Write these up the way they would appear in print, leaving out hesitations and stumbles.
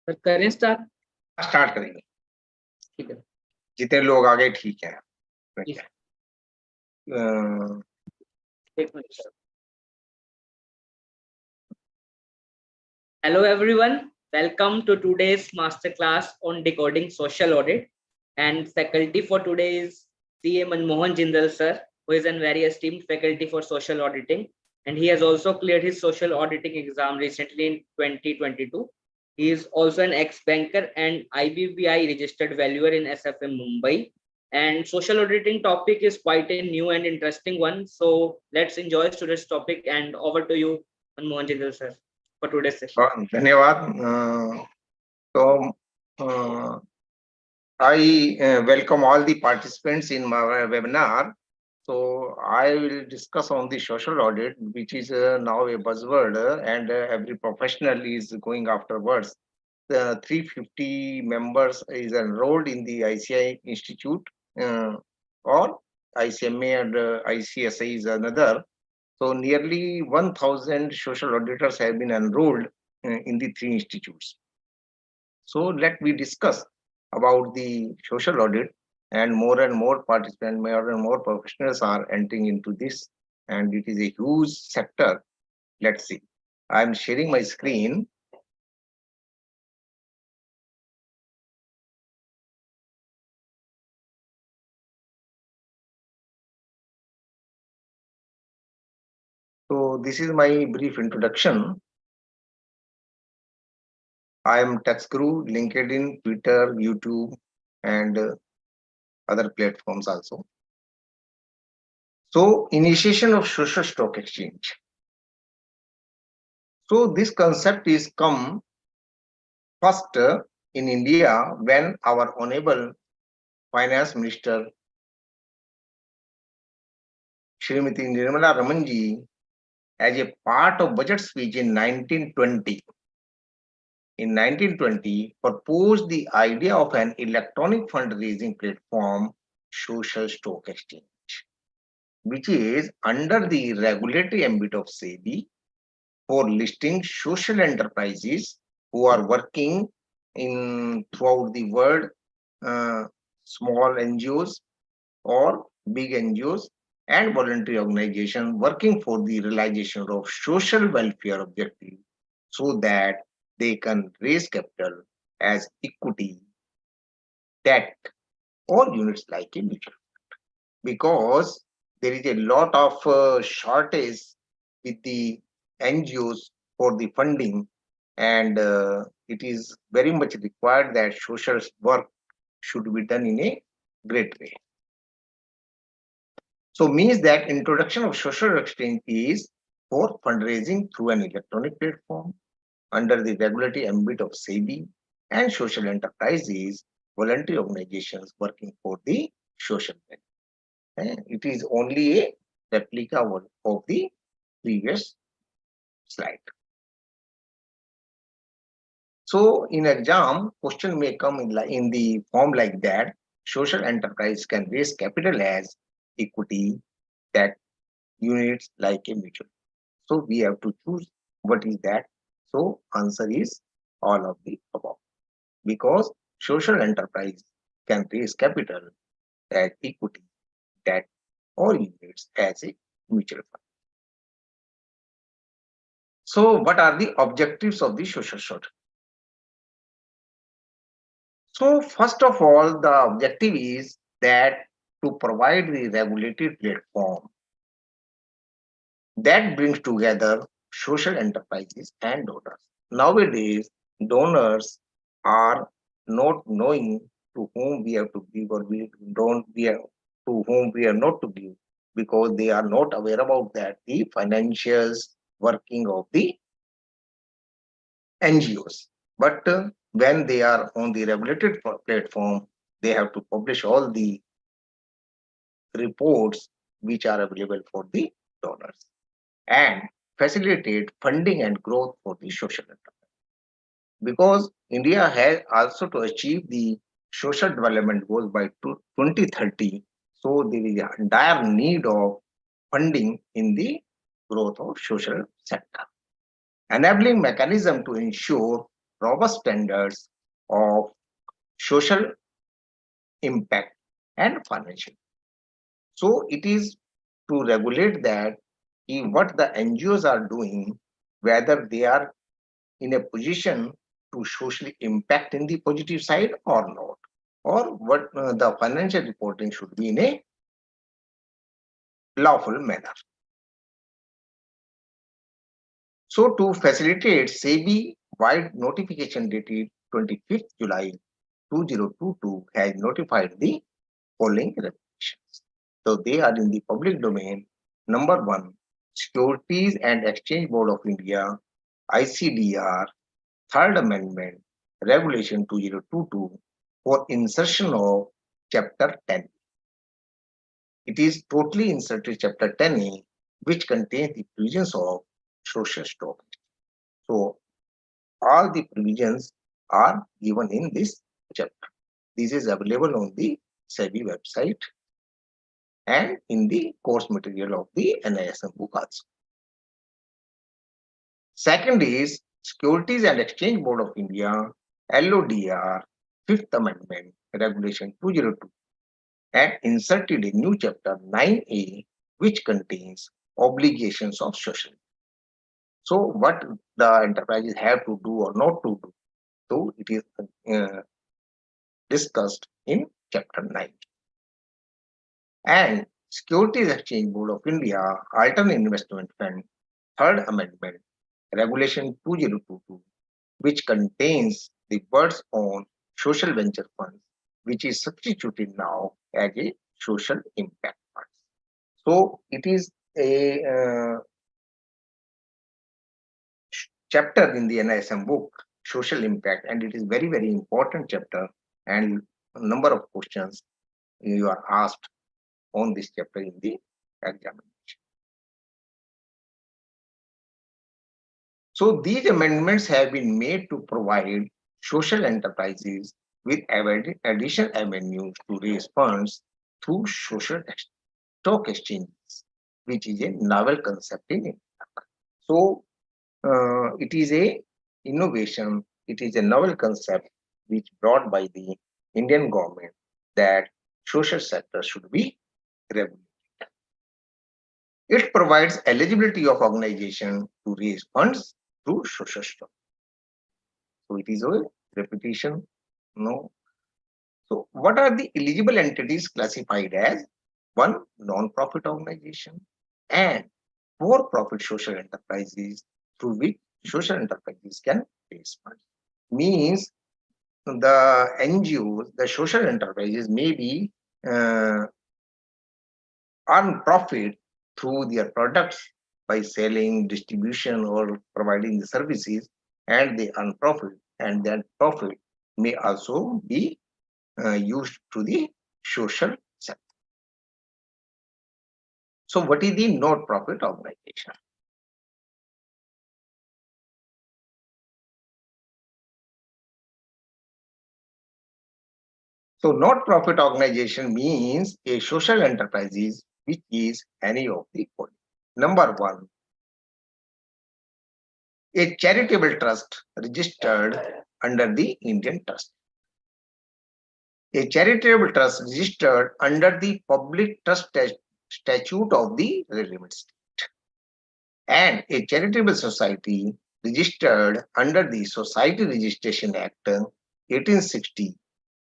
Sir करें start करेंगे। ठीक है, जितने लोग आ गए ठीक है। एक minute sir. Hello everyone, welcome to today's masterclass on decoding social audit. And faculty for today is CA Manmohan Jindal sir, who is a very esteemed faculty for social auditing, and he has also cleared his social auditing exam recently in 2022. He is also an ex-banker and IBBI registered valuer in SFM Mumbai. And social auditing topic is quite a new and interesting one. So let's enjoy today's topic, and over to you, Manmohan Jindal sir, for today's session. धन्यवाद। तो I welcome all the participants in my webinar. So I will discuss on the social audit, which is now a buzzword, and every professional is going afterwards. The 350 members is enrolled in the ICI Institute, or ICMA and ICSI is another. So nearly 1,000 social auditors have been enrolled in the three institutes. So let me discuss about the social audit, and more participants, more and more professionals are entering into this, and it is a huge sector. Let's see. I'm sharing my screen. So this is my brief introduction. I am TechGuru, LinkedIn, Twitter, YouTube, and other platforms also. So initiation of social stock exchange. So this concept is come first in India when our honorable Finance Minister Shrimati Nirmala Ramanji, as a part of budget speech in 1920, proposed the idea of an electronic fundraising platform, social stock exchange, which is under the regulatory ambit of SEBI for listing social enterprises who are working in throughout the world, small NGOs or big NGOs and voluntary organizations working for the realization of social welfare objective, so that they can raise capital as equity, debt, or units like a mutual fund. Because there is a lot of shortage with the NGOs for the funding, and it is very much required that social work should be done in a great way. So means that introduction of social exchange is for fundraising through an electronic platform under the regulatory ambit of SEBI and social enterprises, voluntary organizations working for the social welfare. It is only a replica of the previous slide. So in exam, question may come in the form like that. Social enterprise can raise capital as equity, debt, units like a mutual. So we have to choose what is that. So answer is all of the above, because social enterprise can raise capital as equity, debt, or units as a mutual fund. So what are the objectives of the social audit? So first of all, the objective is that to provide the regulated platform that brings together social enterprises and donors. Nowadays, donors are not knowing to whom we have to give, or to whom we are not to give, because they are not aware about that the financials working of the NGOs. But when they are on the regulated platform, they have to publish all the reports which are available for the donors and facilitate funding and growth for the social enterprise. Because India has also to achieve the social development goals by 2030, so there is a dire need of funding in the growth of social sector. Enabling mechanism to ensure robust standards of social impact and financial. So it is to regulate that what the NGOs are doing, whether they are in a position to socially impact in the positive side or not, or what the financial reporting should be in a lawful manner. So to facilitate, SEBI wide notification dated 25th July 2022 has notified the following regulations. So they are in the public domain. Number one, Securities and Exchange Board of India, ICDR, Third Amendment, Regulation 2022 for insertion of Chapter 10. It is totally inserted Chapter 10A, which contains the provisions of social stock. So all the provisions are given in this chapter. This is available on the SEBI website and in the course material of the NISM book also. Second is Securities and Exchange Board of India, LODR, Fifth Amendment, Regulation 202, and inserted a new chapter 9A, which contains obligations of social. So what the enterprises have to do or not to do. So it is discussed in chapter 9. And Securities Exchange Board of India, Alternate Investment Fund, Third Amendment, Regulation 2022, which contains the words on social venture funds, which is substituted now as a social impact fund. So it is a chapter in the NISM book, social impact, and it is very, very important chapter, and a number of questions you are asked on this chapter in the examination. So these amendments have been made to provide social enterprises with additional avenues to raise funds through social stock exchanges, which is a novel concept in India. So it is a innovation, it is a novel concept which brought by the Indian government that social sector should be regulated. It provides eligibility of organization to raise funds through social stock. So it is a repetition. No. So what are the eligible entities classified as? One, non-profit organization and for-profit social enterprises through which social enterprises can raise funds. Means the NGOs, the social enterprises may be earn profit through their products by selling, distribution, or providing the services, and they earn profit, and that profit may also be used to the social sector. So what is the not-profit organization? So not-profit organization means a social enterprise which is any of the following. Number one, a charitable trust registered under the Indian Trust. A charitable trust registered under the Public Trust Statute of the relevant state. And a charitable society registered under the Society Registration Act 1860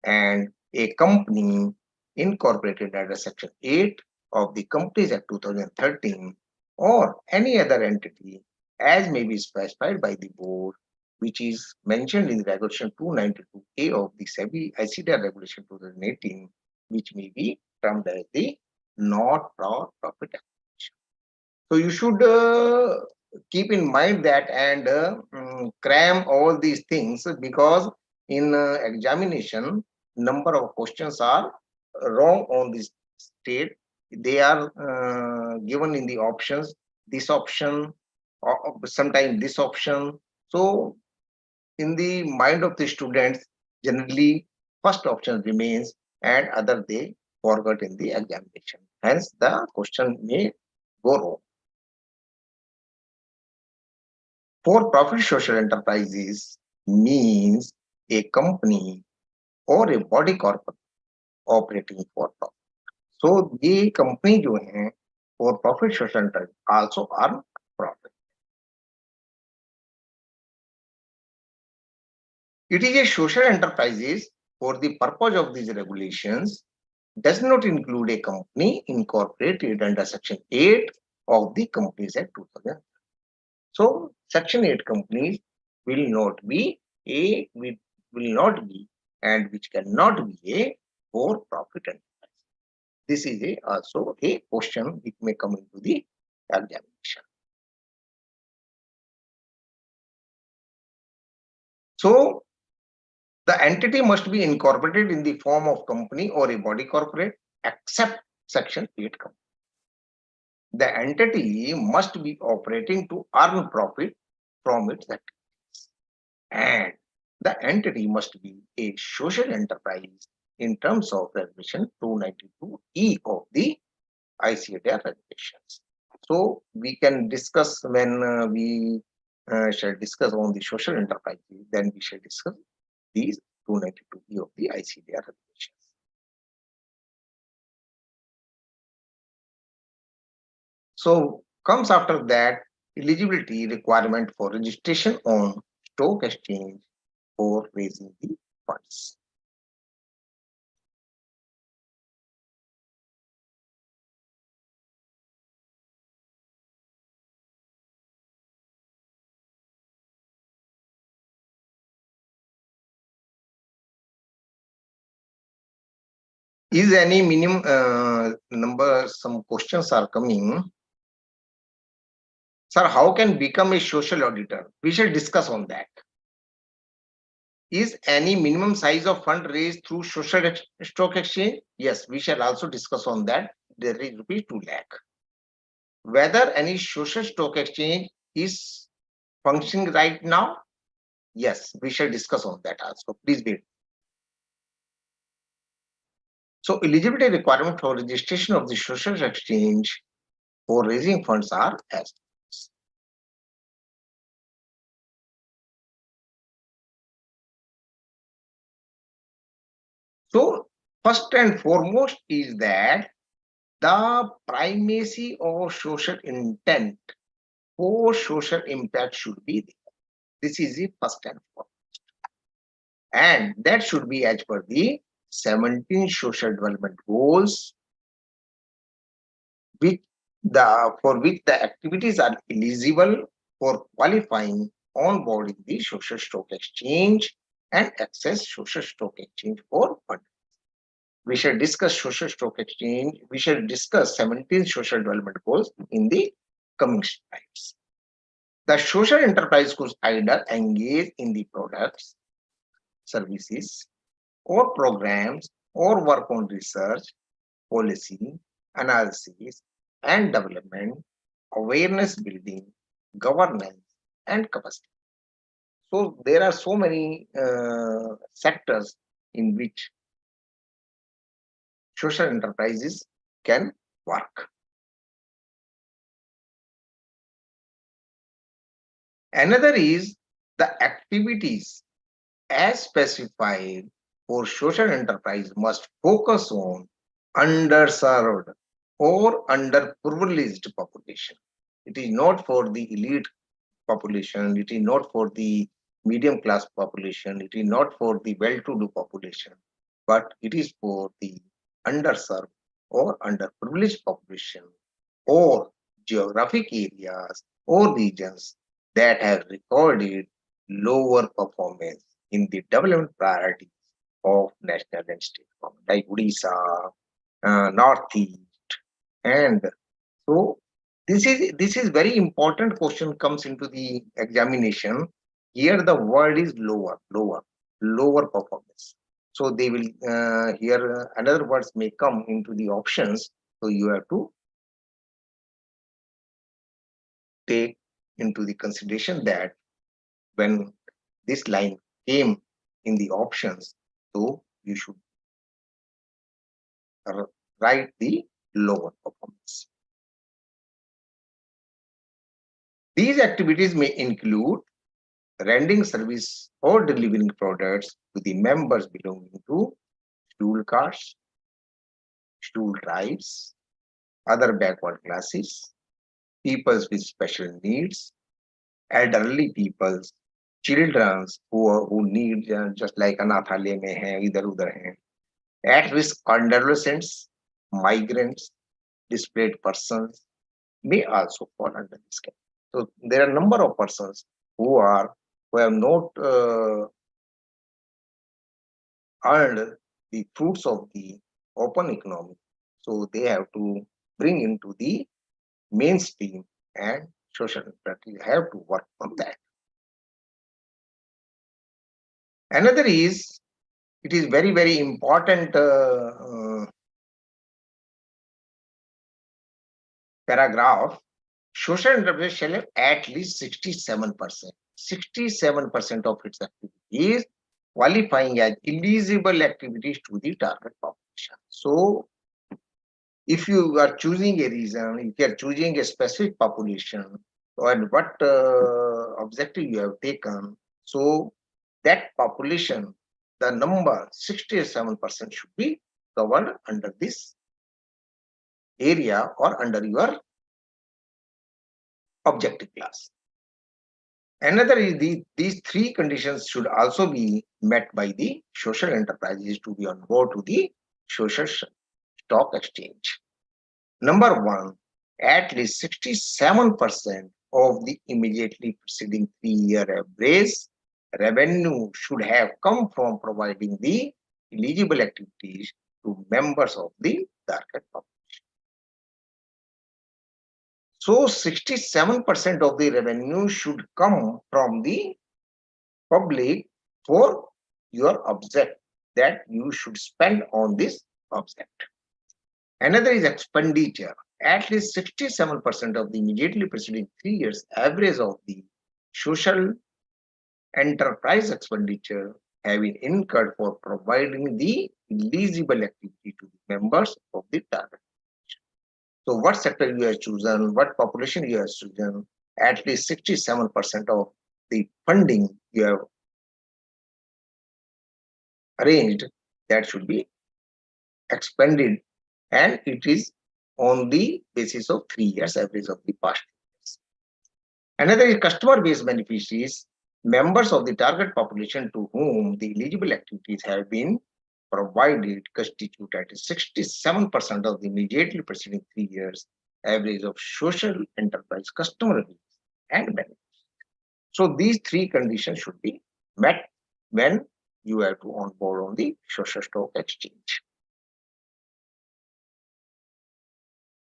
and a company incorporated under Section 8 of the Companies Act 2013 or any other entity as may be specified by the board, which is mentioned in Regulation 292A of the SEBI ICDR Regulation 2018, which may be termed as the not-for-profit organization. So you should keep in mind that and cram all these things, because in examination, number of questions are wrong on this state. They are given in the options, this option, or sometimes this option. So in the mind of the students, generally first option remains and other they forgot in the examination. Hence the question may go wrong. For-profit social enterprises means a company or a body corporate operating for profit. So ये company जो है for profit social enterprise also earn profit. It is a social enterprises for the purpose of these regulations does not include a company incorporated under Section 8 of the Companies Act 2000. So Section 8 companies will not be and which cannot be a for profit enterprise. This is also a question which may come into the examination. So the entity must be incorporated in the form of company or a body corporate except Section 8 company. The entity must be operating to earn profit from its activities. And the entity must be a social enterprise in terms of Regulation 292E of the ICATR regulations. So we can discuss when we shall discuss on the social enterprise, then we shall discuss these 292E of the ICATR regulations. So comes after that eligibility requirement for registration on stock exchange for raising the funds. Is any minimum number? Some questions are coming. Sir, how can become a social auditor? We shall discuss on that. Is any minimum size of fund raised through social stock exchange? Yes, we shall also discuss on that. There is rupees 2 lakh. Whether any social stock exchange is functioning right now? Yes, we shall discuss on that also. Please wait. So eligibility requirement for registration of the social exchange for raising funds are as follows. So first and foremost is that the primacy of social intent for social impact should be there. This is the first and foremost. And that should be as per the 17 social development goals for which the activities are eligible for qualifying onboarding the social stock exchange and access social stock exchange for fund. We shall discuss social stock exchange. We shall discuss 17 social development goals in the coming slides. The social enterprise could either engage in the products, services, or programs, or work on research, policy, analysis, and development, awareness building, governance, and capacity. So there are so many sectors in which social enterprises can work. Another is the activities as specified for social enterprise must focus on underserved or underprivileged population. It is not for the elite population, it is not for the medium class population, it is not for the well-to-do population, but it is for the underserved or underprivileged population or geographic areas or regions that have recorded lower performance in the development priorities of national and state government, like Odisha, Northeast, and so this is very important question comes into the examination. Here the word is lower performance. So they will here another words may come into the options. So you have to take into the consideration that when this line came in the options, so you should write the lower performance. These activities may include rendering service or delivering products to the members belonging to scheduled castes, scheduled tribes, other backward classes, peoples with special needs, elderly peoples, children who need just like अनाथालय में हैं इधर उधर हैं, at risk adolescents, migrants, displaced persons may also fall under this category. So there are a number of persons who have not earned the fruits of the open economy. So they have to bring into the mainstream, and social enterprise have to work on that. Another is, it is very, very important paragraph. Social enterprise shall have at least 67%. 67% of its activities qualifying as eligible activities to the target population. So if you are choosing a region, if you are choosing a specific population, and what objective you have taken, so that population, the number 67% should be covered under this area or under your objective class. Another is these three conditions should also be met by the social enterprises to be on board to the social stock exchange. Number one, at least 67% of the immediately preceding 3-year average revenue should have come from providing the eligible activities to members of the target population. So 67% of the revenue should come from the public for your object that you should spend on this object. Another is expenditure. At least 67% of the immediately preceding 3 years average of the social enterprise expenditure have been incurred for providing the eligible activity to the members of the target. So what sector you have chosen, what population you have chosen, at least 67% of the funding you have arranged, that should be expended, and it is on the basis of 3 years average of the past years. Another is customer-based beneficiaries, members of the target population to whom the eligible activities have been provided constitute at 67% of the immediately preceding 3 years average of social enterprise customer base and benefits. So these three conditions should be met when you have to onboard on the social stock exchange.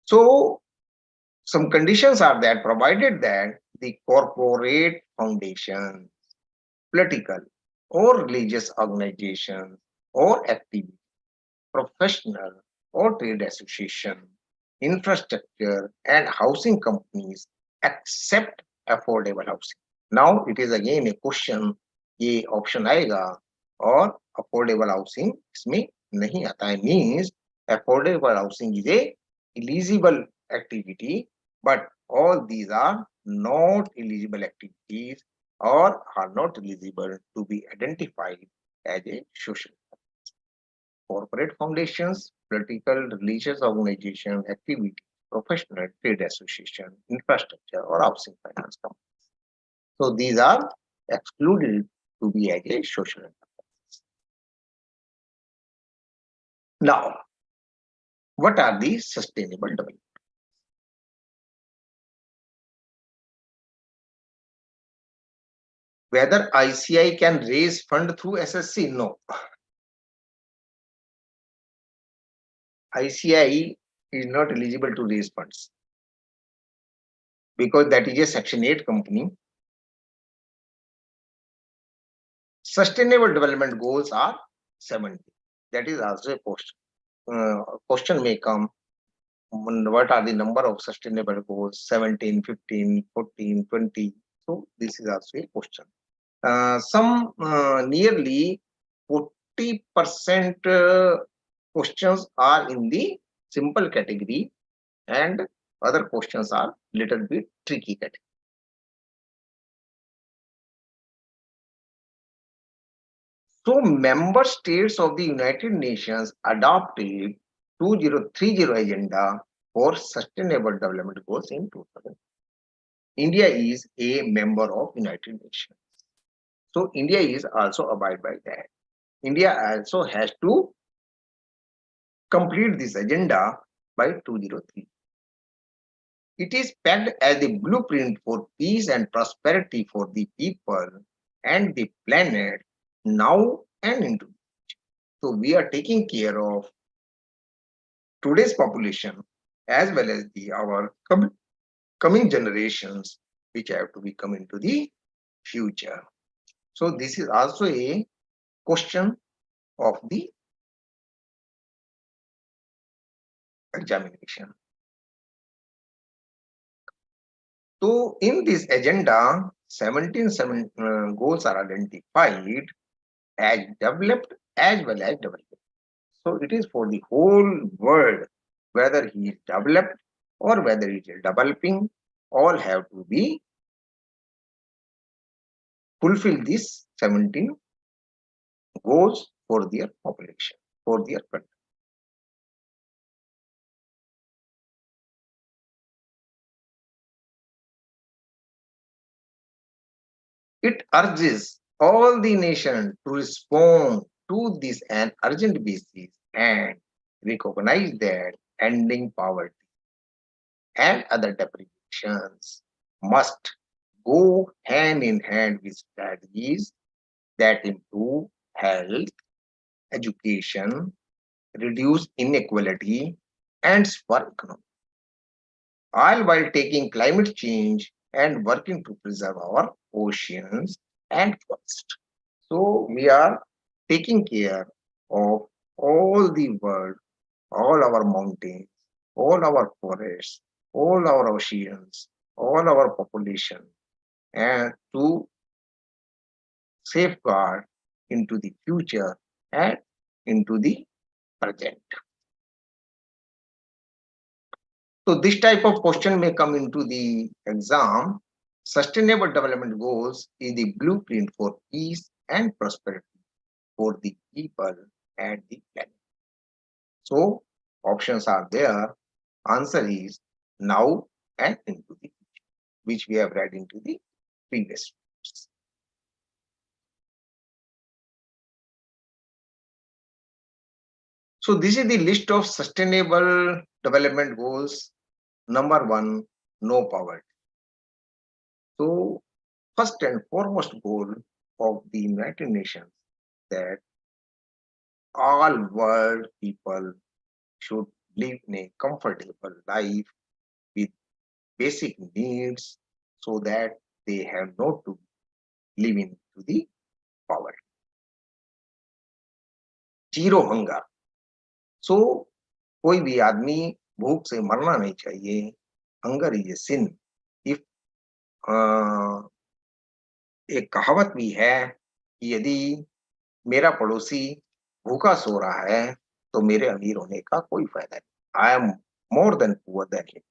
So some conditions are that provided that the corporate foundation, political or religious organization or activity, professional or trade association, infrastructure and housing companies accept affordable housing. Now it is again a question, ये option आएगा और affordable housing इसमें नहीं आता है, means affordable housing is a eligible activity, but all these are not eligible activities or are not eligible to be identified as a social. Corporate foundations, political, religious organization, activity, professional, trade association, infrastructure, or housing finance companies. So these are excluded to be as a social enterprise. Now, what are the sustainable development? Whether ICI can raise fund through SSC? No. ICI is not eligible to raise funds because that is a Section 8 company. Sustainable development goals are 70. That is also a question. Question may come, what are the number of sustainable goals? 17, 15, 14, 20. So this is also a question. Some nearly 40% questions are in the simple category and other questions are little bit tricky category. So member states of the United Nations adopted 2030 agenda for sustainable development goals in 2000. India is a member of United Nations. So India is also abide by that. India also has to complete this agenda by 2030. It is pegged as the blueprint for peace and prosperity for the people and the planet now and into. So we are taking care of today's population as well as our coming generations which have to be come into the future. So this is also a question of the examination. So in this agenda, 17 goals are identified as developed as well as developing. So it is for the whole world, whether he is developed or whether it is developing, all have to be fulfill these 17 goals for their population, for their country. It urges all the nations to respond to this an urgent basis and recognize that ending poverty and other deprivations must go hand in hand with strategies that improve health, education, reduce inequality, and spur economy, all while taking climate change and working to preserve our oceans and forests. So we are taking care of all the world, all our mountains, all our forests, all our oceans, all our population, and to safeguard into the future and into the present. So this type of question may come into the exam. Sustainable development goals is the blueprint for peace and prosperity for the people and the planet. So options are there. Answer is now and into the future, which we have read into the previous. So this is the list of sustainable development goals. Number 1, no poverty. So first and foremost goal of the United Nations that all world people should live in a comfortable life with basic needs so that they have not to live into the poverty. Zero hunger. So कोई भी आदमी भूख से मरना नहीं चाहिए. Hunger is a sin. If एक कहावत भी है कि यदि मेरा पड़ोसी भूखा सो रहा है तो मेरे अमीर होने का कोई फायदा नहीं. I am more than poor than him.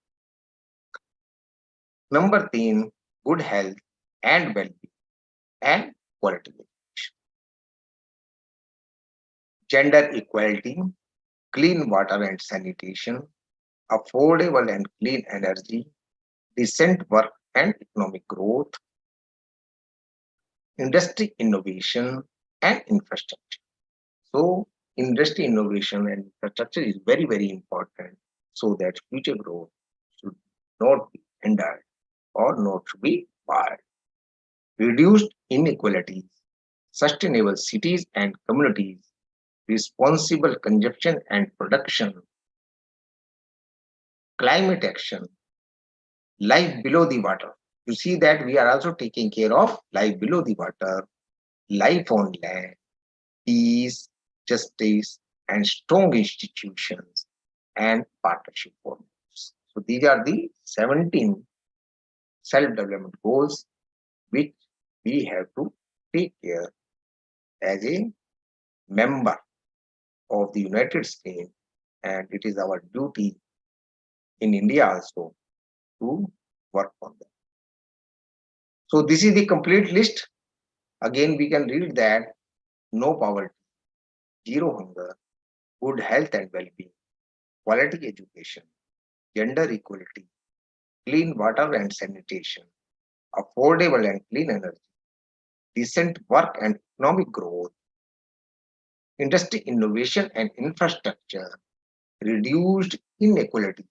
Number 3, good health and wellbeing and quality education. Gender equality, clean water and sanitation, affordable and clean energy, decent work and economic growth, industry innovation and infrastructure. So industry innovation and infrastructure is very, very important so that future growth should not be hindered or not should be barred. Reduced inequalities, sustainable cities and communities, responsible consumption and production, climate action, life below the water. You see that we are also taking care of life below the water, life on land, peace, justice, and strong institutions and partnership formulas. So these are the 17 self-development goals which we have to take care as a member of the United States, and it is our duty in India also to work on them. So this is the complete list. Again, we can read that no poverty, zero hunger, good health and well-being, quality education, gender equality, clean water and sanitation, affordable and clean energy, decent work and economic growth, industry innovation and infrastructure, reduced inequality,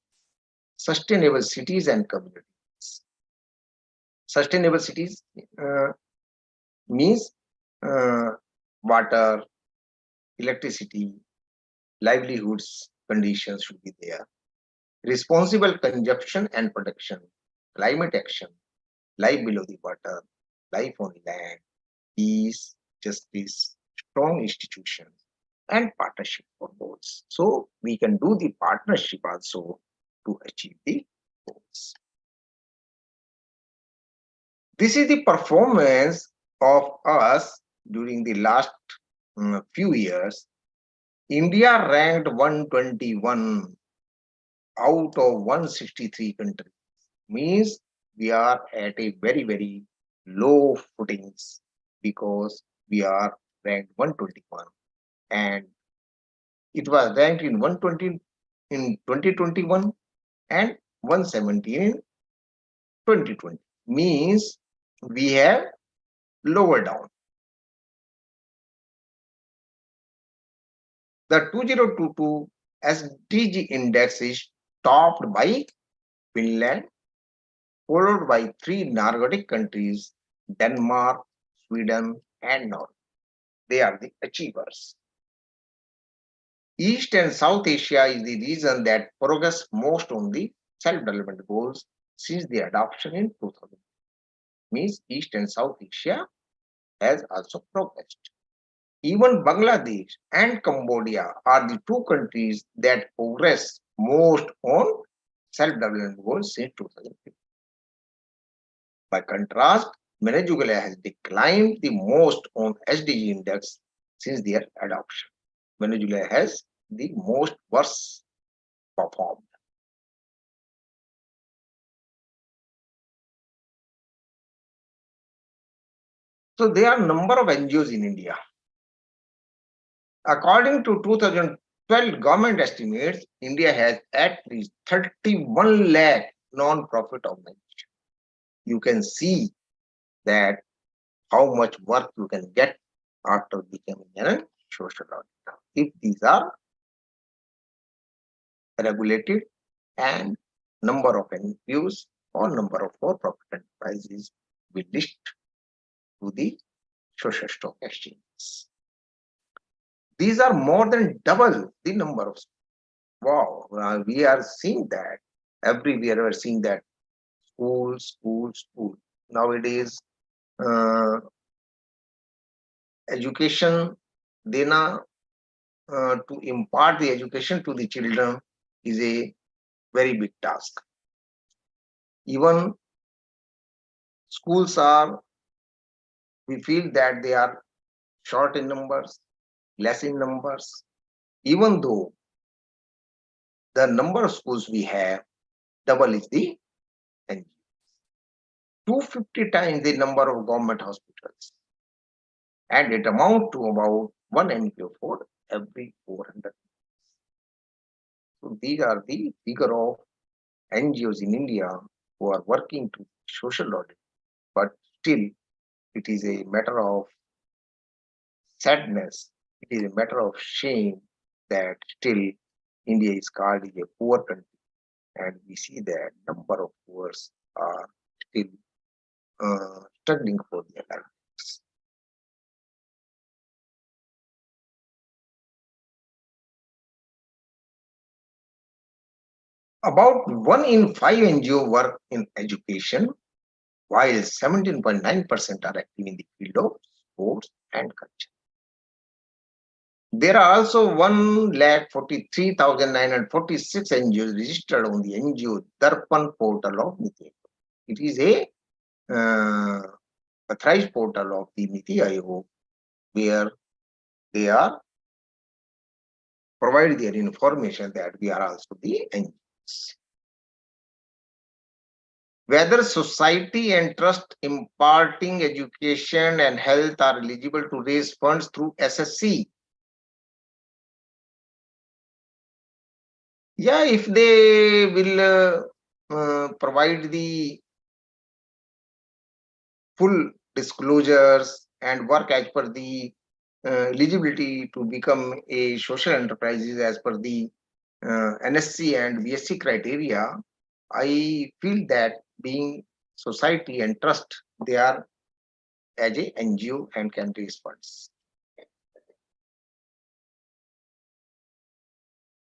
sustainable cities and communities. Sustainable cities means uh, water, electricity, livelihoods conditions should be there. Responsible consumption and production, climate action, life below the water, life on land, peace, justice, strong institutions, and partnership for goals. So we can do the partnership also to achieve the goals. This is the performance of us during the last few years. India ranked 121 out of 163 countries. Means we are at a very, very low footings because we are ranked 121, and it was ranked in 120 in 2021 and 117 in 2020. Means we have lower down. The 2022 SDG index is topped by Finland, followed by three Nordic countries, Denmark, Sweden, and Norway. They are the achievers. East and South Asia is the region that progressed most on the self-development goals since the adoption in 2000. Means East and South Asia has also progressed. Even Bangladesh and Cambodia are the two countries that progress most on self-development goals since 2015. By contrast, Venezuela has declined the most on SDG index since their adoption. Venezuela has the most worst performed. So there are a number of NGOs in India. According to 2012 government estimates, India has at least 31 lakh non-profit organizations. You can see that how much work you can get after becoming a social auditor if these are regulated, and number of NGOs or number of for-profit enterprises will list to the social stock exchanges. These are more than double the number of. Wow, we are seeing that everywhere. We are seeing that school. Nowadays, education, dena, to impart the education to the children is a very big task. Even schools are, we feel that they are short in numbers, less in numbers, even though the number of schools we have double is the NGOs. 250 times the number of government hospitals, and it amounts to about one NGO for every 400. So these are the figure of NGOs in India who are working to social audit, but still it is a matter of sadness, it is a matter of shame that still India is called a poor country, and we see that number of poor are still struggling for their lives. About 1 in 5 NGO work in education, while 17.9% are active in the field of sports and culture. There are also 1,43,946 NGOs registered on the NGO Darpan portal of NITI. It is a authorized portal of the NITI Aayog, where they are provide their information that we are also the NGOs. whether society and trust imparting education and health are eligible to raise funds through SSC. Yeah, if they will provide the full disclosures and work as per the eligibility to become a social enterprises as per the NSC and BSc criteria, I feel that being society and trust, they are as a NGO and can raise funds.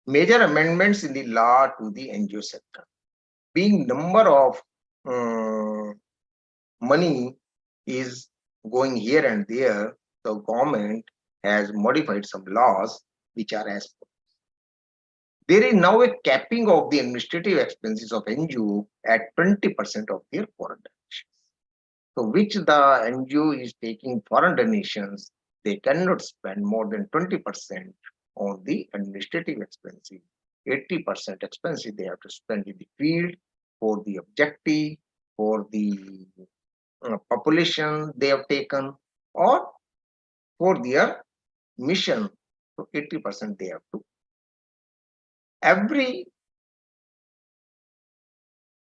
Major amendments in the law to the NGO sector. Being number of money is going here and there, the government has modified some laws which are as follows. There is now a capping of the administrative expenses of NGO at 20% of their foreign donations. So which the NGO is taking foreign donations, they cannot spend more than 20% on the administrative expenses. 80% expenses they have to spend in the field for the objective, for the population they have taken, or for their mission. So 80% they have to. Every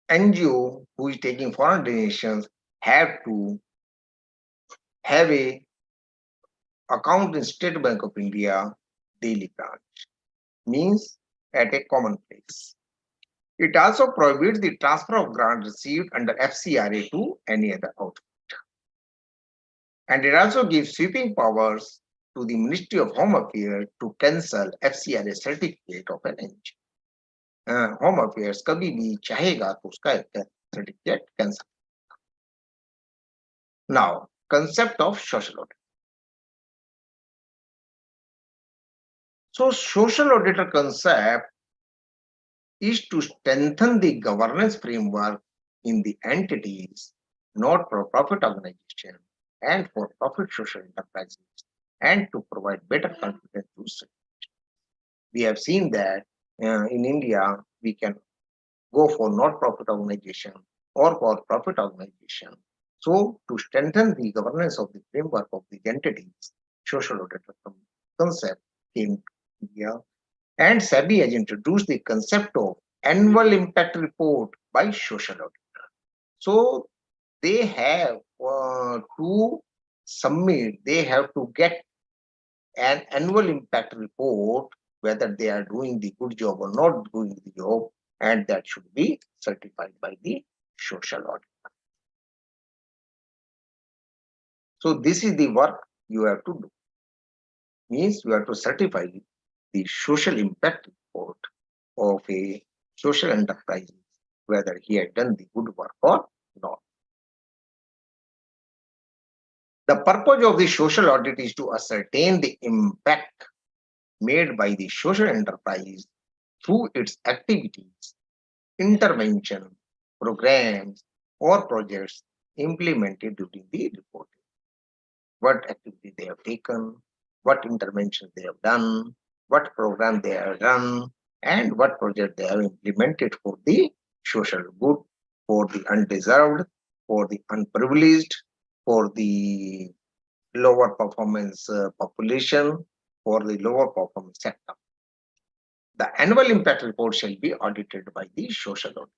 NGO who is taking foreign donations have to have a account in State Bank of India daily branch, means at a common place. It also prohibits the transfer of grant received under FCRA to any other outfit. And it also gives sweeping powers to the Ministry of Home Affairs to cancel FCRA certificate of an NGO. Home Affairs कभी भी चाहेगा तो उसका certificate cancel. Now, concept of social audit. So, social auditor concept is to strengthen the governance framework in the entities, not for profit organization and for profit social enterprises, and to provide better confidence to society. We have seen that in India, we can go for not-profit organization or for profit organization. So, to strengthen the governance of the framework of the entities, social auditor concept came to India, and SEBI has introduced the concept of annual impact report by social auditor. So they have to submit, they have to get an annual impact report, whether they are doing the good job or not doing the job, and that should be certified by the social auditor. So this is the work you have to do. Means you have to certify the social impact report of a social enterprise, whether he had done the good work or not. The purpose of the social audit is to ascertain the impact made by the social enterprise through its activities, intervention, programs, or projects implemented during the reporting. What activity they have taken, what intervention they have done, what program they have done, and what project they have implemented for the social good, for the undeserved, for the unprivileged, for the lower performance population, for the lower performance sector. The annual impact report shall be audited by the social auditor.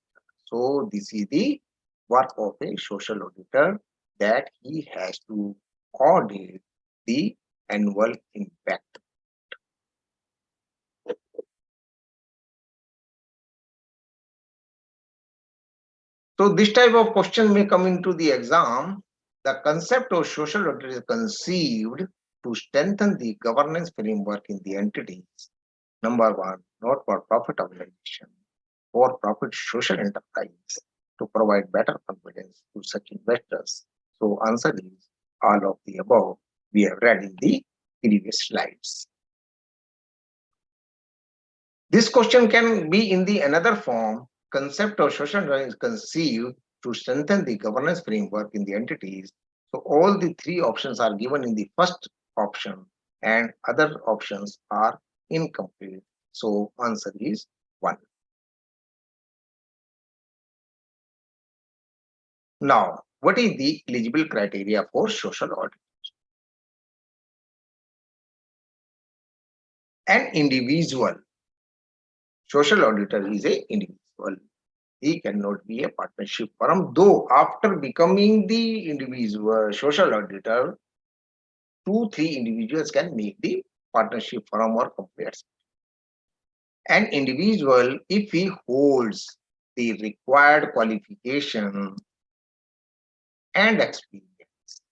So this is the work of a social auditor, that he has to audit the annual impact. So this type of question may come into the exam. The concept of social audit is conceived to strengthen the governance framework in the entities. Number one, not for profit organization, for profit social enterprise, to provide better confidence to such investors. So answer is all of the above we have read in the previous slides. This question can be in the another form. Concept of social enterprise is conceived to strengthen the governance framework in the entities. So all the three options are given in the first option and other options are incomplete. So answer is 1. Now, what is the eligible criteria for social audit? An individual social auditor is a individual. He cannot be a partnership firm, though after becoming the individual social auditor, 2, 3 individuals can make the partnership firm or company. An individual, if he holds the required qualification and experience,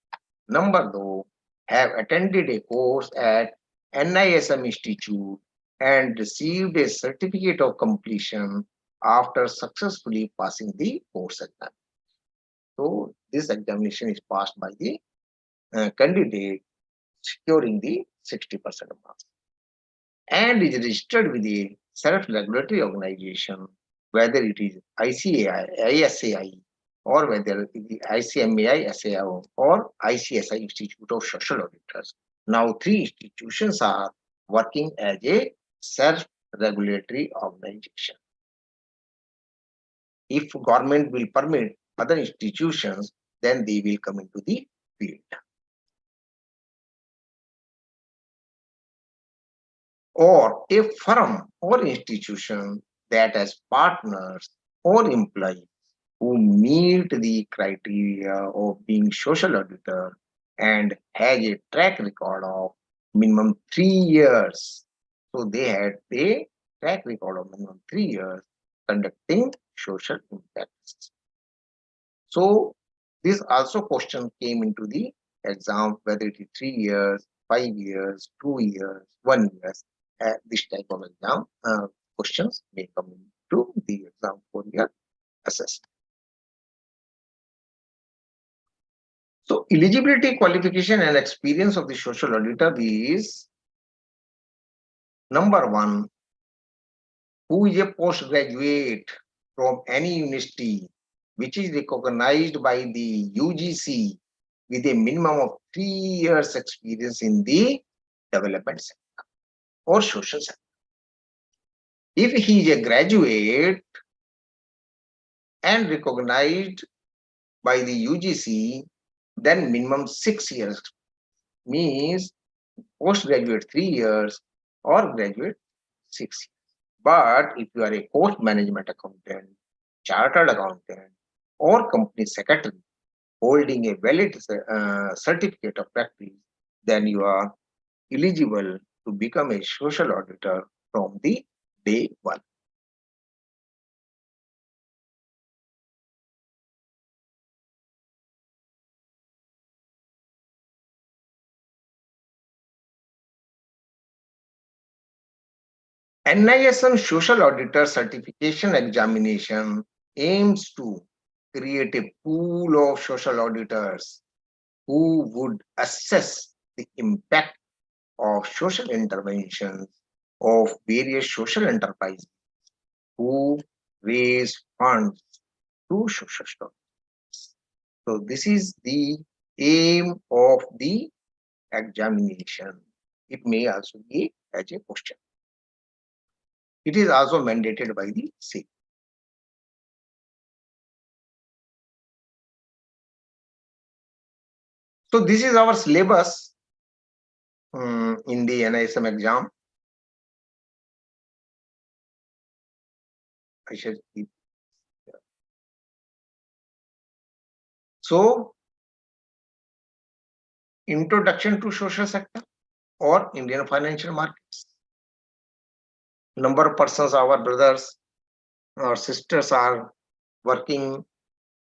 number 2, have attended a course at NISM Institute and received a certificate of completion after successfully passing the course exam. So this examination is passed by the candidate securing the 60% marks and is registered with a self-regulatory organization, whether it is ICAI, ISAI, or whether it is ICMAI, SAO, or ICSI Institute of Social Auditors. Now, 3 institutions are working as a self-regulatory organization. If government will permit other institutions, then they will come into the field. Or a firm or institution that has partners or employees who meet the criteria of being social auditor and has a track record of minimum 3 years. So they had a track record of minimum 3 years conducting social impact assessment. So this also question came into the exam, whether it is 3 years, 5 years, 2 years, 1 year. This type of exam questions may come into the exam for your assessment. So eligibility, qualification, and experience of the social auditor is number 1, who is a postgraduate from any university which is recognized by the UGC with a minimum of 3 years experience in the development sector or social sector. If he is a graduate and recognized by the UGC, then minimum 6 years, means postgraduate 3 years or graduate 6 years. But if you are a course management accountant, chartered accountant, or company secretary holding a valid certificate of practice, then you are eligible to become a social auditor from the day 1. NISM Social Auditor Certification Examination aims to create a pool of social auditors who would assess the impact of social interventions of various social enterprises who raise funds to social structures. So this is the aim of the examination. It may also be as a question. It is also mandated by the SEBI. So this is our syllabus in the NISM exam. I shall keep. So introduction to social sector or Indian financial markets. Number of persons, our brothers or sisters are working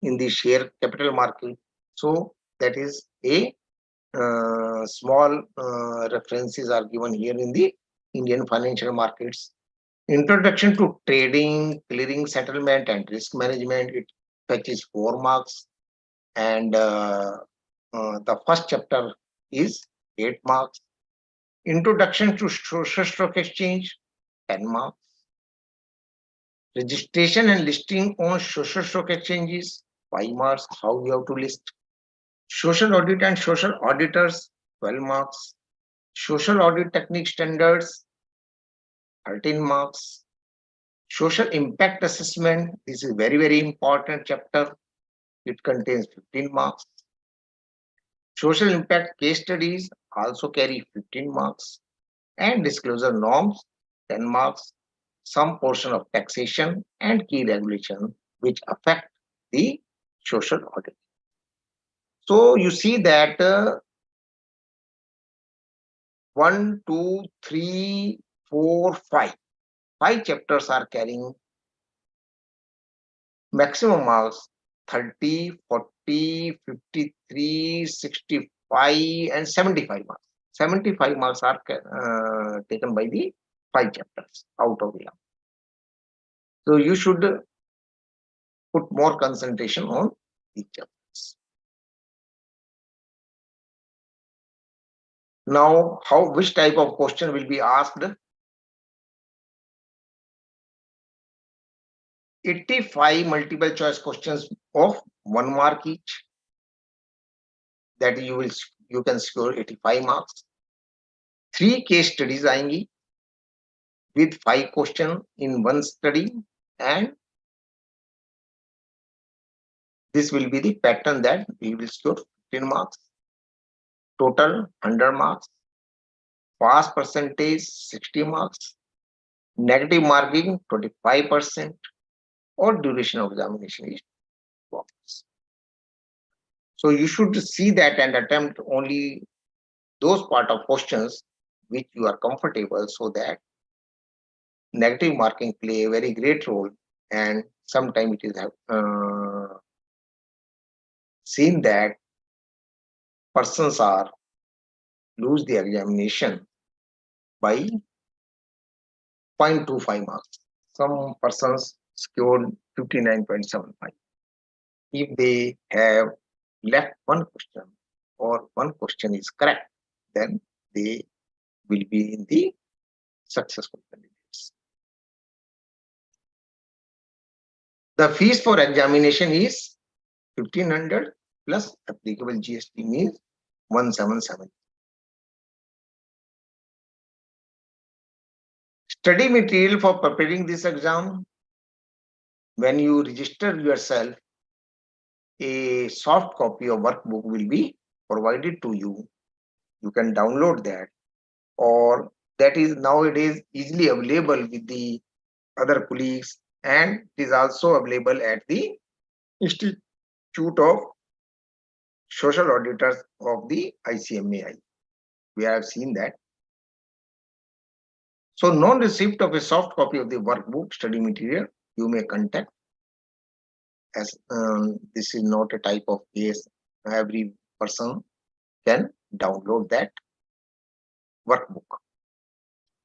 in the share capital market. So that is a small references are given here in the Indian financial markets. Introduction to trading, clearing, settlement, and risk management. It fetches 4 marks, and the first chapter is 8 marks. Introduction to social stock exchange, 10 marks. Registration and listing on social stock exchanges, 5 marks. How you have to list. Social audit and social auditors, 12 marks. Social audit technique standards, 13 marks. Social impact assessment, this is very, very important chapter. It contains 15 marks. Social impact case studies also carry 15 marks. And disclosure norms, 10 marks. Some portion of taxation and key regulation which affect the social audit. So you see that 1, 2, 3, 4, 5. 5 chapters are carrying maximum marks 30, 40, 53, 65, and 75 marks. 75 marks are taken by the 5 chapters out of 11. So you should put more concentration on each chapters. Now, which type of question will be asked? 85 multiple choice questions of 1 mark each. That you can score 85 marks. 3 case studies आएंगी with 5 questions in one study, and this will be the pattern that we will score 15 marks. Total 100 marks. Pass percentage 60 marks. Negative marking 25%, or duration of examination is 12 hours. So you should see that and attempt only those part of questions which you are comfortable, so that negative marking play a very great role, and sometimes it is seen that persons are lose the examination by 0.25 marks. Some persons scored 59.75. If they have left one question or one question is correct, then they will be in the successful candidates. The fees for examination is 1500 plus applicable GST means 177. Study material for preparing this exam. When you register yourself, a soft copy of workbook will be provided to you. You can download that, or that is nowadays easily available with the other colleagues, and it is also available at the Institute of Social Auditors of the ICMAI. We have seen that. So non-receipt of a soft copy of the workbook study material, you may contact, as this is not a type of case. Every person can download that workbook.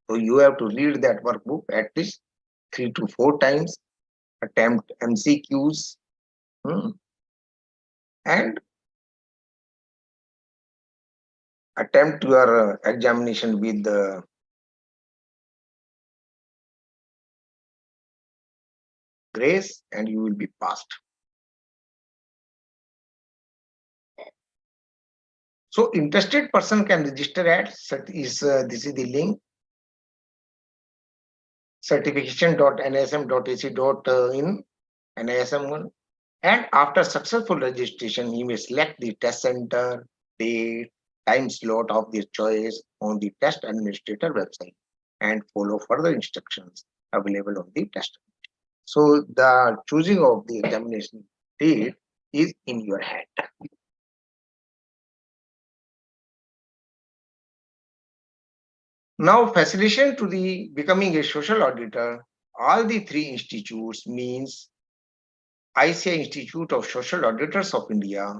So you have to read that workbook at least 3 to 4 times, attempt MCQs, and attempt your examination with the grace, and you will be passed. So interested person can register at this is the link, certification.nism.ac.in NISM1, and after successful registration, he may select the test center, date, time slot of their choice on the test administrator website and follow further instructions available on the test. So the choosing of the examination date is in your hand. Now, facilitation to the becoming a social auditor, all the 3 institutes means ICI Institute of Social Auditors of India,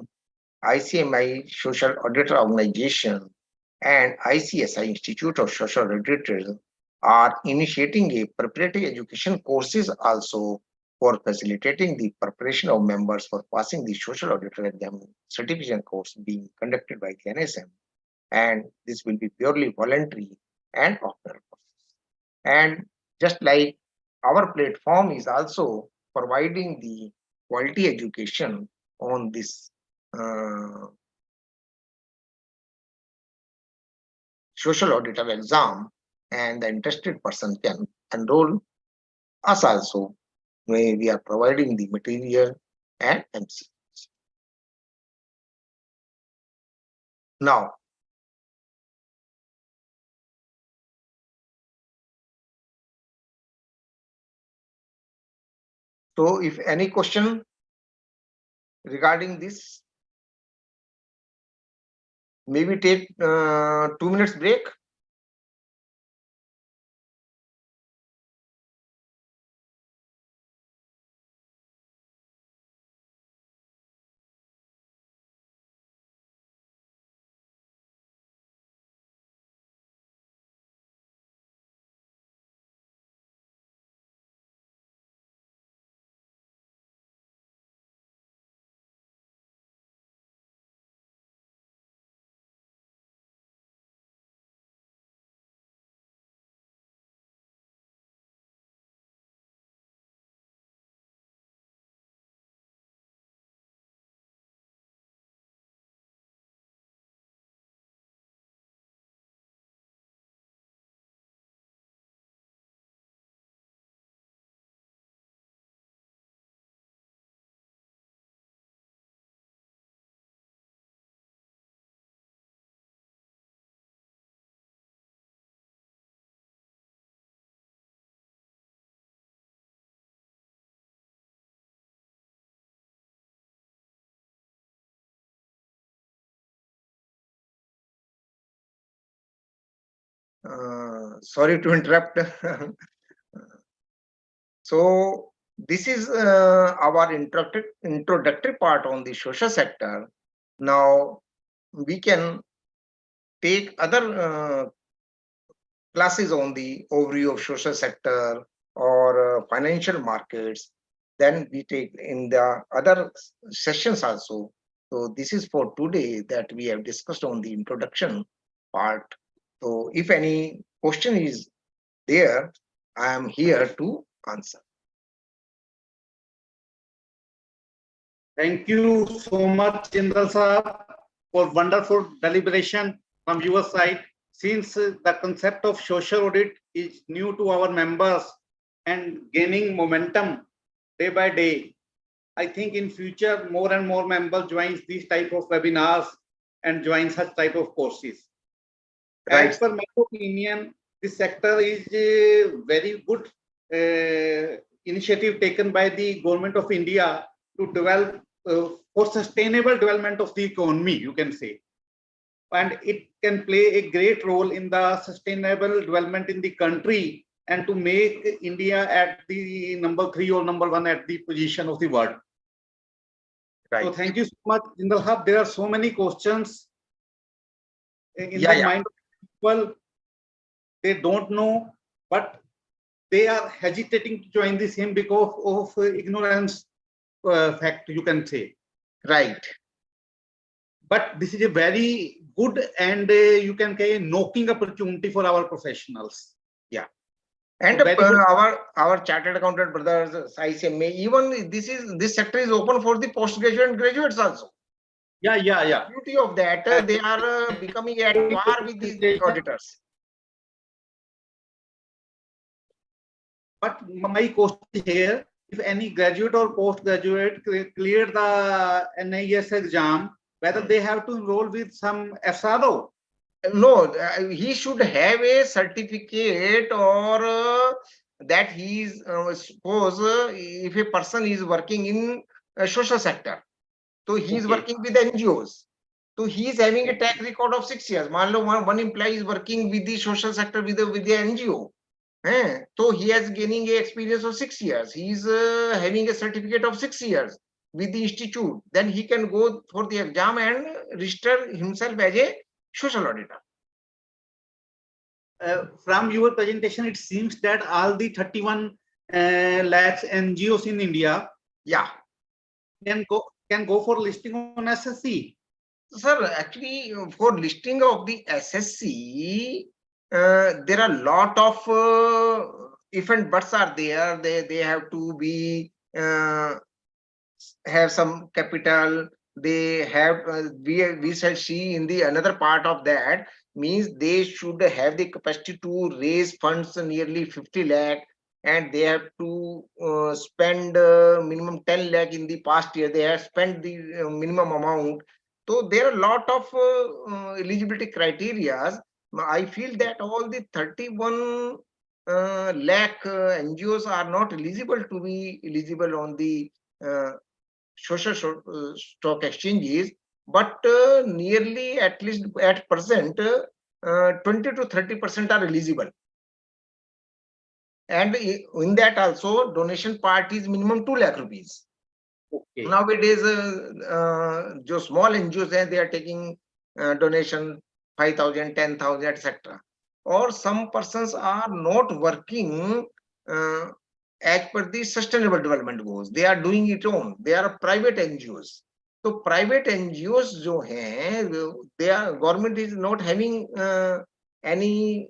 ICMI Social Auditor Organization, and ICSI Institute of Social Auditors are initiating a preparatory education courses also for facilitating the preparation of members for passing the social auditor exam certification course being conducted by the NSM, and this will be purely voluntary and optional courses. And just like our platform is also providing the quality education on this social auditor exam, and the interested person can enroll us also, where we are providing the material and MCQs. Now, so if any question regarding this, maybe take 2 minutes break. Sorry to interrupt. So this is our introductory part on the social sector. Now we can take other classes on the overview of social sector or financial markets. Then we take in the other sessions also. So this is for today that we have discussed on the introduction part. So if any question is there, I am here to answer. Thank you so much, Jindal Saab, for wonderful deliberation from your side. Since the concept of social audit is new to our members and gaining momentum day by day, I think in future more and more members join these type of webinars and join such type of courses. Right. As per my opinion, this sector is a very good initiative taken by the government of India to develop for sustainable development of the economy, you can say. And it can play a great role in the sustainable development in the country and to make India at the number 3 or number 1 at the position of the world. Right. So thank you so much, Jindal Hab. There are so many questions in the mind of people. They don't know, but they are hesitating to join the same because of ignorance fact, you can say. Right. But this is a very good and you can say knocking opportunity for our professionals. Yeah. And our chartered accountant brothers, ICMA, even this sector is open for the postgraduate and graduates also. Yeah. Beauty of that, they are becoming at par with the auditors. But my question here, if any graduate or postgraduate clear the NIS exam, whether they have to enroll with some SRO? No, he should have a certificate or that he is, suppose if a person is working in a social sector, so he is working with NGOs. So he is having a track record of 6 years. One employee is working with the social sector with the NGO. So he has gaining a experience of 6 years. He is having a certificate of 6 years with the institute. Then he can go for the exam and register himself as a social auditor. From your presentation, it seems that all the 31 lakhs NGOs in India, can go for listing on SSC. Sir, actually, for listing of the SSC, there are a lot of if and buts are there. They have to be have some capital. They have we shall see in the another part of that, means they should have the capacity to raise funds nearly 50 lakh, and they have to spend minimum 10 lakh in the past year. They have spent the minimum amount. So there are a lot of eligibility criteria. I feel that all the 31 lakh NGOs are not eligible to be eligible on the social stock exchanges, but nearly at least at present 20 to 30% are eligible. And in that also donation part is minimum 2 lakh rupees. Okay. Nowadays, just small NGOs they are taking donation 5,000, 10,000, etc. Or some persons are not working as per the sustainable development goals. They are doing it on. They are private NGOs. So private NGOs जो हैं, they are government is not having any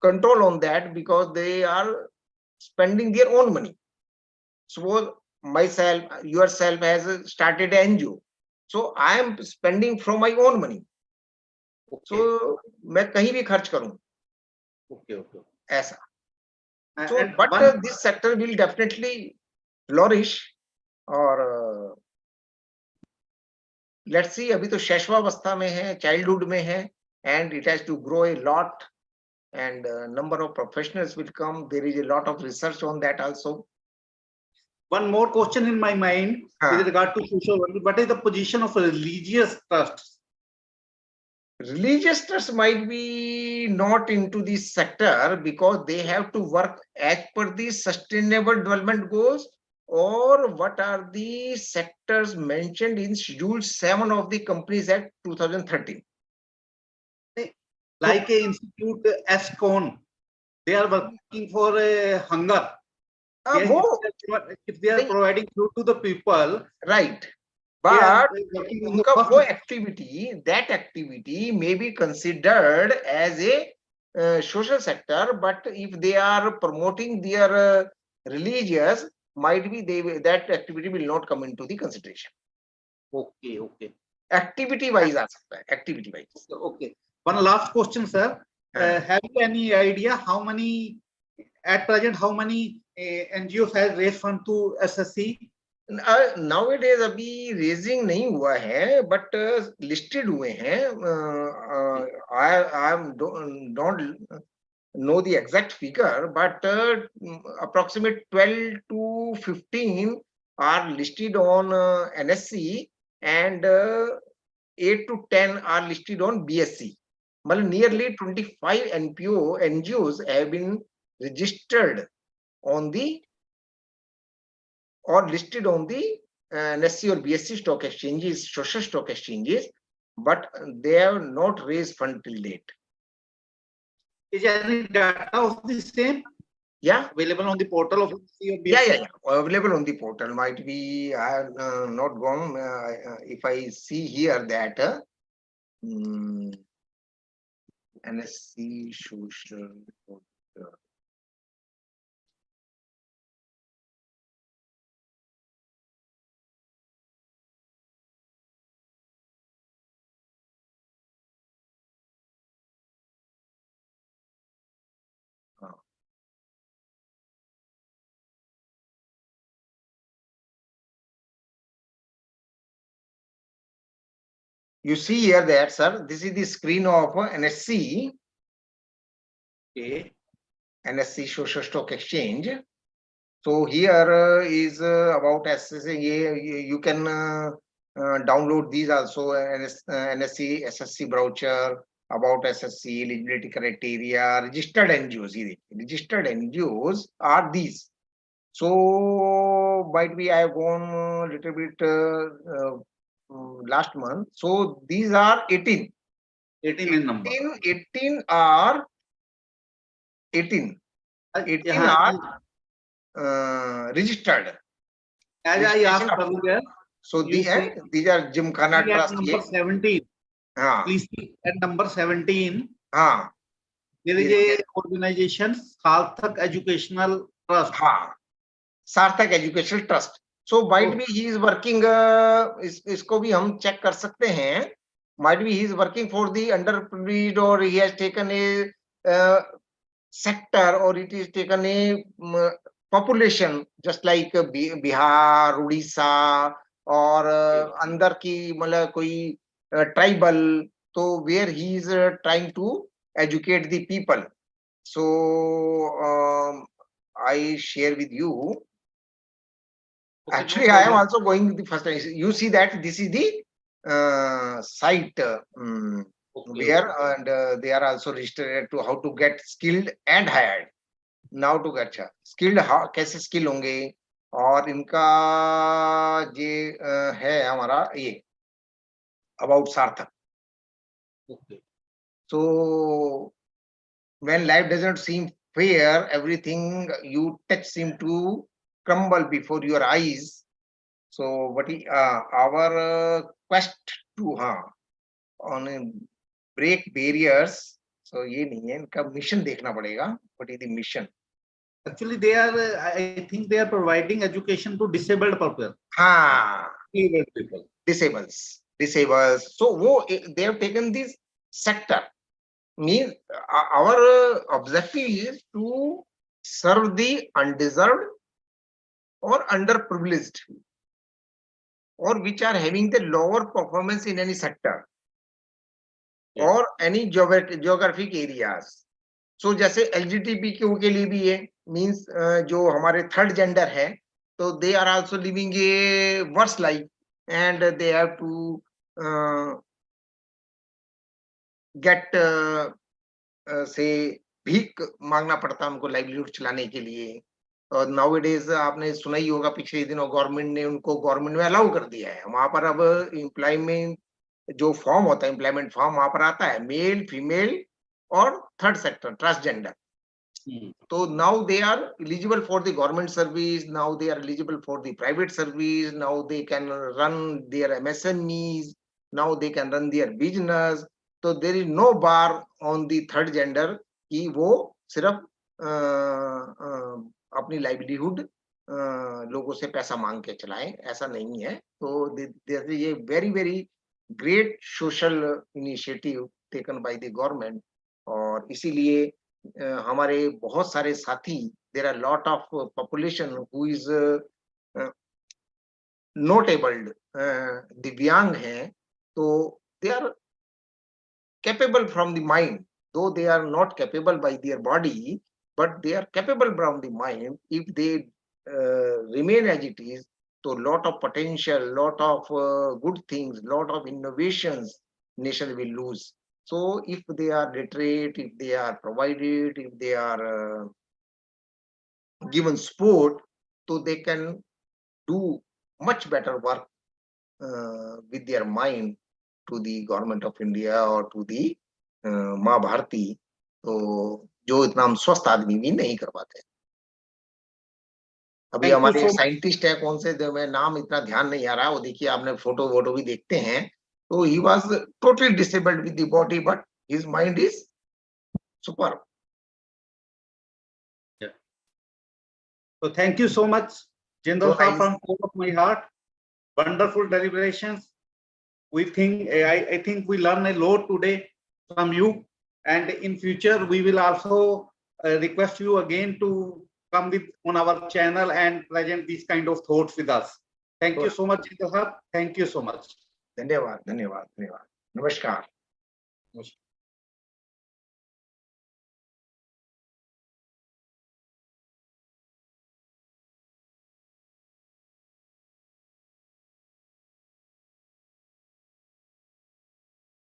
control on that because they are spending their own money. Suppose myself, yourself has started an NGO, so I am spending from my own money. Okay. So मैं कहीं भी खर्च करूं Okay. Okay. ऐसा. And So but one, this sector will definitely flourish. और let's see, अभी तो शैशवावस्था में है, childhood में है, and it has to grow a lot, and number of professionals will come. There is a lot of research on that also. one more question in my mind with regard to social work. What is the position of religious trusts? Religious trusts might be not into this sector because they have to work as per the sustainable development goals, or what are the sectors mentioned in Schedule 7 of the Companies Act 2013. Like a institute ESCON, they are working for hunger. If they are providing food to the people, right, but उनका वो activity, that activity may be considered as a social sector, but if they are promoting their religious, might be that activity will not come into the consideration. Okay, okay. Activity wise आ सकता है, activity wise. Okay. One last question, sir. Have you any idea how many at present NGOs has raised fund to SSC? Nowadays अभी raising नहीं हुआ है, but listed हुए हैं. I don't know the exact figure, but approximate 12 to 15 are listed on NSC, and 8 to 10 are listed on BSC. Well, nearly 25 NGOs have been registered on the or listed on the NSC or BSC stock exchanges, social stock exchanges, but they have not raised fund till date. Is there any data of the same? Yeah, available on the portal of NSC or BSC? Yeah, available on the portal. Might be I have not gone. If I see here that NSC social. You see here that, sir, this is the screen of NSC. Okay. NSC Social Stock Exchange. So here is about SSC. You can download these also, NSC SSC brochure, about SSC, eligibility criteria, registered NGOs. Registered NGOs are these. So might be I have gone a little bit last month. So these are 18. 18 in number. 18 are 18. 18 are registered. As I asked earlier. So these are Gymkhana Trust. Number 17. Please see at number 17. There is a organization, Sartha Educational Trust. Sartha Educational Trust. So might be he is working. इसको भी हम check कर सकते हैं. Might be he is working for the underprivileged, or he has taken a sector, or it is taken a population just like Bihar, Odisha, और अंदर की मतलब कोई ट्राइबल, तो where he is trying to educate the people. So I share with you. Okay, Actually, no I am problem. also going the first time. You see that this is the site Okay, where and they are also registered to how to get skilled and hired. Now to get skilled, कैसे skill होंगे, और इनका ये है हमारा ये about Sartha. okay. So when life doesn't seem fair, everything you touch seem to crumble before your eyes. So what is our quest to on break barriers. So ये नहीं है, इनका mission देखना पड़ेगा. What is the mission? Actually, they are, I think they are providing education to disabled people. हाँ, Disabled people. disables. So वो they have taken this sector. Means our objective is to serve the undeserved or underprivileged, or which are having the lower performance in any sector or any geographic areas. So जैसे LGBTQ के लिए भी है, means जो हमारे third gender है, तो they are also living a worse life and they have to get से भीख मांगना पड़ता है उनको लाइवलीहुड चलाने के लिए. और नाउ इट इज आपने सुना ही होगा, पिछले दिनों गवर्नमेंट ने उनको गवर्नमेंट में अलाउ कर दिया है. वहां पर अब एम्प्लॉयमेंट जो फॉर्म होता है, एम्प्लॉयमेंट फॉर्म, वहां पर आता है मेल, फीमेल और third sector transgender. So now they are eligible for the government service. Now they are eligible for the private service. Now they can run their MSMEs. Now they can run their business. So there is no bar on the third gender कि वो सिर्फ अपनी livelihood लोगों से पैसा मांग के चलाएं, ऐसा नहीं है. तो ये very very great social initiative taken by the government. और इसीलिए हमारे बहुत सारे साथी, there are lot of population who is not abled, दिव्यांग हैं, तो they are capable from the mind, though they are not capable by their body, but they are capable from the mind if they remain as it is. So lot of potential, lot of good things, lot of innovations nation will lose. So if they are literate, if they are provided, if they are given support, so they can do much better work with their mind to the government of India or to the माँ भारती. तो जो इतना हम स्वस्थ आदमी भी नहीं कर पाते. अभी हमारे साइंटिस्ट है, कौन से मैं नाम इतना ध्यान नहीं आ रहा, वो देखिए आपने फोटो वोटो भी देखते हैं, तो he was totally disabled with the body but his mind is super. So thank you so much, Jindal sir, from core of my heart. Wonderful deliberations. We think I think we learn a lot today from you, and in future we will also request you again to come with on our channel and present these kind of thoughts with us. Thank you so much, Jindal sir. Thank you so much. धन्यवाद, धन्यवाद, धन्यवाद. नमस्कार.